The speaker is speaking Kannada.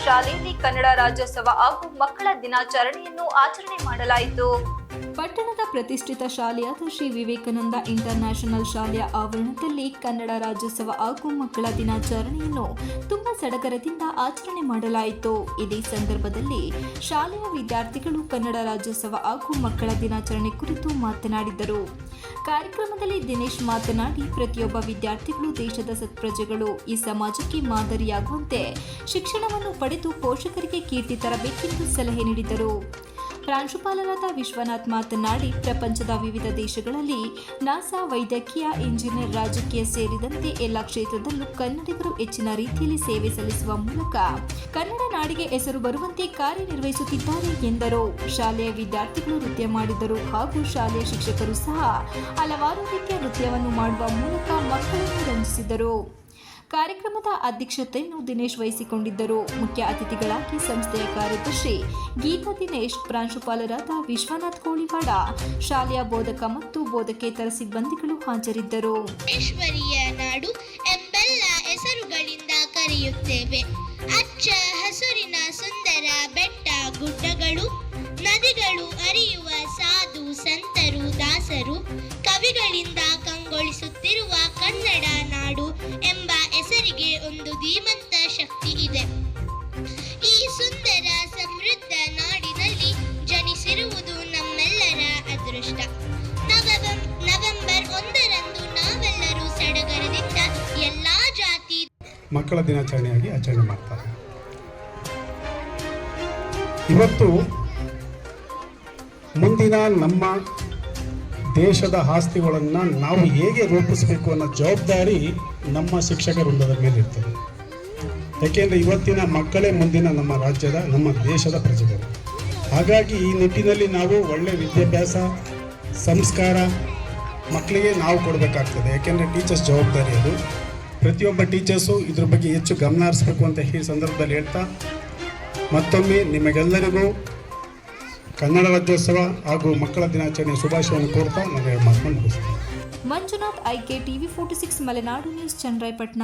ಶಾಲೆಯಲ್ಲಿ ಕನ್ನಡ ರಾಜ್ಯೋತ್ಸವ ಹಾಗೂ ಮಕ್ಕಳ ದಿನಾಚರಣೆಯನ್ನು ಆಚರಣೆ ಮಾಡಲಾಯಿತು. ಪಟ್ಟಣದ ಪ್ರತಿಷ್ಠಿತ ಶಾಲೆಯಾದ ಶ್ರೀ ವಿವೇಕಾನಂದ ಇಂಟರ್ನ್ಯಾಷನಲ್ ಶಾಲೆಯ ಆವರಣದಲ್ಲಿ ಕನ್ನಡ ರಾಜ್ಯೋತ್ಸವ ಹಾಗೂ ಮಕ್ಕಳ ದಿನಾಚರಣೆಯನ್ನು ತುಂಬಾ ಸಡಗರದಿಂದ ಆಚರಣೆ ಮಾಡಲಾಯಿತು. ಇದೇ ಸಂದರ್ಭದಲ್ಲಿ ಶಾಲೆಯ ವಿದ್ಯಾರ್ಥಿಗಳು ಕನ್ನಡ ರಾಜ್ಯೋತ್ಸವ ಹಾಗೂ ಮಕ್ಕಳ ದಿನಾಚರಣೆ ಕುರಿತು ಮಾತನಾಡಿದರು. ಕಾರ್ಯಕ್ರಮದಲ್ಲಿ ದಿನೇಶ್ ಮಾತನಾಡಿ, ಪ್ರತಿಯೊಬ್ಬ ವಿದ್ಯಾರ್ಥಿಗಳು ದೇಶದ ಸತ್ಪ್ರಜೆಗಳು. ಈ ಸಮಾಜಕ್ಕೆ ಮಾದರಿಯಾಗುವಂತೆ ಶಿಕ್ಷಣವನ್ನು ಪಡೆದು ಪೋಷಕರಿಗೆ ಕೀರ್ತಿ ತರಬೇಕೆಂದು ಸಲಹೆ ನೀಡಿದರು. ಪ್ರಾಂಶುಪಾಲರಾದ ವಿಶ್ವನಾಥ್ ಮಾತನಾಡಿ, ಪ್ರಪಂಚದ ವಿವಿಧ ದೇಶಗಳಲ್ಲಿ ನಾಸಾ, ವೈದ್ಯಕೀಯ, ಇಂಜಿನಿಯರ್, ರಾಜಕೀಯ ಸೇರಿದಂತೆ ಎಲ್ಲ ಕ್ಷೇತ್ರದಲ್ಲೂ ಕನ್ನಡಿಗರು ಹೆಚ್ಚಿನ ರೀತಿಯಲ್ಲಿ ಸೇವೆ ಸಲ್ಲಿಸುವ ಮೂಲಕ ಕನ್ನಡ ನಾಡಿಗೆ ಹೆಸರು ಬರುವಂತೆ ಕಾರ್ಯನಿರ್ವಹಿಸುತ್ತಿದ್ದಾರೆ ಎಂದರು. ಶಾಲೆಯ ವಿದ್ಯಾರ್ಥಿಗಳು ನೃತ್ಯ ಮಾಡಿದರು ಹಾಗೂ ಶಾಲೆಯ ಶಿಕ್ಷಕರು ಸಹ ಹಲವಾರು ರೀತಿಯ ನೃತ್ಯವನ್ನು ಮಾಡುವ ಮೂಲಕ ಮಕ್ಕಳನ್ನು ರಂಜಿಸಿದರು. ಕಾರ್ಯಕ್ರಮದ ಅಧ್ಯಕ್ಷತೆಯನ್ನು ದಿನೇಶ್ ವಹಿಸಿಕೊಂಡಿದ್ದರು. ಮುಖ್ಯ ಅತಿಥಿಗಳಾಗಿ ಸಂಸ್ಥೆಯ ಕಾರ್ಯದರ್ಶಿ ಗೀತಾ ದಿನೇಶ್, ಪ್ರಾಂಶುಪಾಲರಾದ ವಿಶ್ವನಾಥ್ ಕೋಳಿವಾಡ, ಶಾಲೆಯ ಬೋಧಕ ಮತ್ತು ಬೋಧಕೇತರ ಸಿಬ್ಬಂದಿಗಳು ಹಾಜರಿದ್ದರು. ಈಶ್ವರಿಯ ನಾಡು ಎಂಬೆಲ್ಲ ಹೆಸರುಗಳಿಂದ ಕರೆಯುತ್ತೇವೆ. ಅಚ್ಚ ಹಸುರಿನ ಸುಂದರ ಬೆಟ್ಟ ಗುಡ್ಡಗಳು, ನದಿಗಳು ಹರಿಯುವ ಸಾಧು ಸಂತರು ದಾಸರು, ಕವಿಗಳಿಂದ ಕಂಗೊಳಿಸುತ್ತಿರುವ ಕನ್ನಡ ನಾಡು ಎಂಬ ಹೆಸರಿಗೆ ಒಂದು ಧೀಮಂತ ಶಕ್ತಿ ಇದೆ. ಈ ಸುಂದರ ಸಮೃದ್ಧ ನಾಡಿನಲ್ಲಿ ಜನಿಸಿರುವುದು ನಮ್ಮೆಲ್ಲರ ಅದೃಷ್ಟ. ನವೆಂಬರ್ 1ರಂದು ನಾವೆಲ್ಲರೂ ಸಡಗರದಿಂದ ಎಲ್ಲಾ ಜಾತಿ ಮಕ್ಕಳ ದಿನಾಚರಣೆಯಾಗಿ ಆಚರಣೆ ಮಾಡ್ತಾರೆ. ಇವತ್ತು ಮುಂದಿನ ನಮ್ಮ ದೇಶದ ಆಸ್ತಿಗಳನ್ನು ನಾವು ಹೇಗೆ ರೂಪಿಸಬೇಕು ಅನ್ನೋ ಜವಾಬ್ದಾರಿ ನಮ್ಮ ಶಿಕ್ಷಕ ವೃಂದದ ಮೇಲೆ ಇರ್ತದೆ. ಯಾಕೆಂದರೆ ಇವತ್ತಿನ ಮಕ್ಕಳೇ ಮುಂದಿನ ನಮ್ಮ ರಾಜ್ಯದ, ನಮ್ಮ ದೇಶದ ಪ್ರಜೆಗಳು. ಹಾಗಾಗಿ ಈ ನಿಟ್ಟಿನಲ್ಲಿ ನಾವು ಒಳ್ಳೆಯ ವಿದ್ಯಾಭ್ಯಾಸ, ಸಂಸ್ಕಾರ ಮಕ್ಕಳಿಗೆ ನಾವು ಕೊಡಬೇಕಾಗ್ತದೆ. ಯಾಕೆಂದರೆ ಟೀಚರ್ಸ್ ಜವಾಬ್ದಾರಿ ಅದು. ಪ್ರತಿಯೊಬ್ಬ ಟೀಚರ್ಸು ಇದ್ರ ಬಗ್ಗೆ ಹೆಚ್ಚು ಗಮನ ಹರಿಸಬೇಕು ಅಂತ ಈ ಸಂದರ್ಭದಲ್ಲಿ ಹೇಳ್ತಾ, ಮತ್ತೊಮ್ಮೆ ನಿಮಗೆಲ್ಲರಿಗೂ ಕನ್ನಡ ರಾಜ್ಯೋತ್ಸವ ಹಾಗೂ ಮಕ್ಕಳ ದಿನಾಚರಣೆ ಶುಭಾಶಯವನ್ನು ಕೋರ್ತಾ ನಾನು ಮಾತನ್ನು ಮುಗಿಸ್ತೇನೆ. Manjunath, IK TV 46 Malenadu news, Channarayapatna.